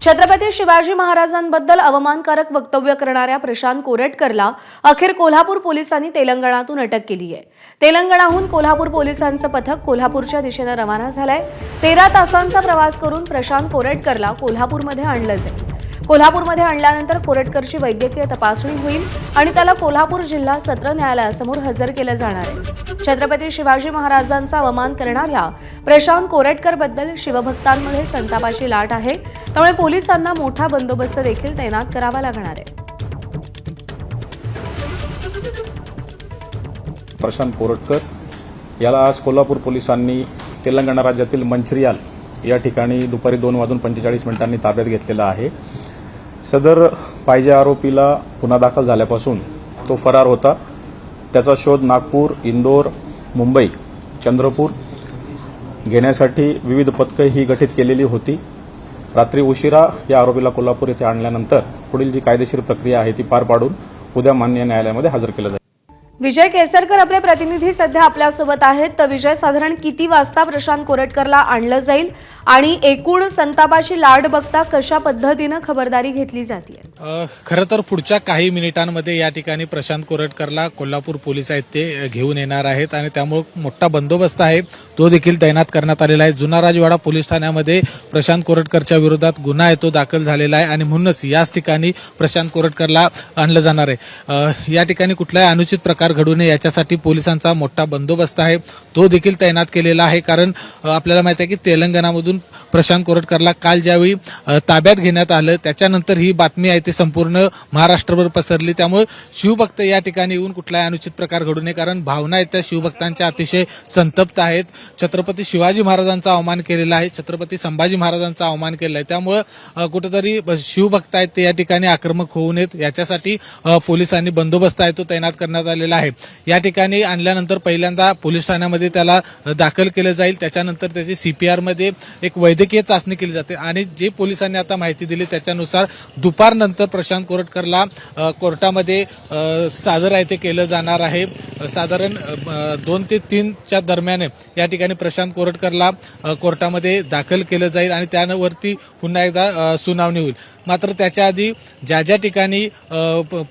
छत्रपती शिवाजी महाराजांबद्दल अवमानकारक वक्तव्य करणाऱ्या प्रशांत कोरेटकरला अखेर कोल्हापूर पोलिसांनी तेलंगणातून अटक केली आहे। तेलंगणाहून कोल्हापूर पोलिसांचं पथक कोल्हापूरच्या दिशेने रवाना झालंय। 13 तासांचा प्रवास करून प्रशांत कोरेटकरला कोल्हापूरमध्ये आणलं जाईल। कोल्हापूरमध्ये आणल्यानंतर कोरेटकरची वैद्यकीय तपासणी होईल आणि त्याला कोल्हापूर जिल्हा सत्र न्यायालयासमोर हजर केलं जाणार आहे। छत्रपती शिवाजी महाराजांचा अवमान करणाऱ्या प्रशांत कोरेटकरबद्दल शिवभक्तांमध्ये संतापाची लाट आहे, त्यामुळे पोलिसांना मोठा बंदोबस्त देखील तैनात करावा लागणार आहे। प्रशांत कोरेटकर याला आज कोल्हापूर पोलिसांनी तेलंगणा राज्यातील मंचिर्याल या ठिकाणी दुपारी 2:45 ताब्यात घेतलेला आहे। सदर पाहिजे आरोपीला गुन्हा दाखल झाल्यापासून तो फरार होता। त्याचा शोध नागपूर, इंदोर, मुंबई, चंद्रपूर घेण्यासाठी विविध पथकं ही गठीत केलेली होती। रात्री उशिरा या आरोपीला कोल्हापूर येथे आणल्यानंतर पुढील जी कायदेशीर प्रक्रिया आहे ती पार पाडून उद्या माननीय न्यायालयामध्ये हजर केलं जाईल। विजय केसरकर आपले प्रतिनिधी सध्या आपल्यासोबत आहेत। तर विजय, साधारण किती वाजता प्रशांत कोरेटकरला आणलं जाईल आणि एकूण संतापाची लाट बघता कशा पद्धतीने खबरदारी घेतली जाते? खरं तर पुढच्या काही मिनिटांमध्ये या ठिकाणी प्रशांत कोरेटकरला कोल्हापूर पोलीस आहेत ते घेऊन येणार आहेत आणि त्यामुळे मोठा बंदोबस्त आहे तो देखील तैनात करण्यात आलेला आहे। जुना राजवाडा पोलीस ठाण्यामध्ये प्रशांत कोरेटकरच्या विरोधात गुन्हा आहे तो दाखल झालेला आहे आणि म्हणूनच याच ठिकाणी प्रशांत कोरेटकरला आणलं जाणार आहे। या ठिकाणी कुठलाही अनुचित प्रकार घडू नये याच्यासाठी पोलिसांचा मोठा बंदोबस्त आहे तो देखील तैनात केलेला आहे। कारण आपल्याला माहिती आहे की तेलंगणामधून प्रशांत कोरेटकरला काल ज्यावेळी ताब्यात घेण्यात आलं त्याच्यानंतर ही बातमी आहे ती संपूर्ण महाराष्ट्रभर पसरली। त्यामुळे शिवभक्त या ठिकाणी येऊन कुठलाही अनुचित प्रकार घडू नये, कारण भावना आहेत त्या शिवभक्तांच्या अतिशय संतप्त आहेत। छत्रपती शिवाजी महाराजांचा अवमान केलेला आहे, छत्रपती संभाजी महाराजांचा अवमान केलेला आहे, त्यामुळे कुठेतरी शिवभक्त आहेत ते या ठिकाणी आक्रमक होऊ नयेत याच्यासाठी पोलिसांनी बंदोबस्त आहे तो तैनात करण्यात आलेला आहे। या ठिकाणी आणल्यानंतर पहिल्यांदा पोलीस ठाण्यामध्ये त्याला दाखल केलं जाईल, त्याच्यानंतर त्याची सीपीआर मध्ये एक वैद्यकीय चाचणी केली जाते आणि जे पोलिसांनी आता माहिती दिली त्याच्यानुसार दुपारनंतर प्रशांत कोरेटकरला कोर्टामध्ये सादर आहे ते केलं जाणार आहे। साधारण 2 ते 3च्या दरम्यान या ठिकाणी प्रशांत कोरेटकरला कोर्टामध्ये दाखल केलं जाईल आणि त्यावरती पुन्हा एकदा सुनावणी होईल। मात्र त्याच्या आधी ज्या ज्या ठिकाणी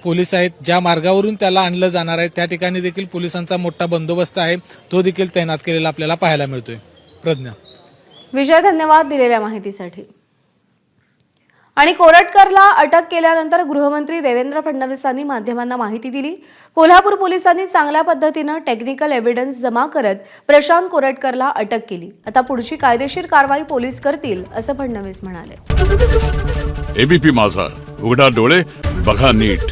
पोलीस आहेत, ज्या मार्गावरून त्याला आणलं जाणार आहे त्या ठिकाणी देखील पोलिसांचा मोठा बंदोबस्त आहे तो देखील तैनात केलेला आपल्याला पाहायला मिळतोय। प्रज्ञा। विजय, धन्यवाद दिलेल्या माहितीसाठी। आणि कोरेटकरला अटक केल्यानंतर गृहमंत्री देवेंद्र फडणवीसांनी माध्यमांना माहिती दिली। कोल्हापूर पोलिसांनी चांगल्या पद्धतीने टेक्निकल एव्हिडन्स जमा करत प्रशांत कोरेटकरला अटक केली। आता पुढची कायदेशीर कारवाई पोलीस करतील असं फडणवीस म्हणाले। एबीपी माझा, उघडा डोळे बघा नीट।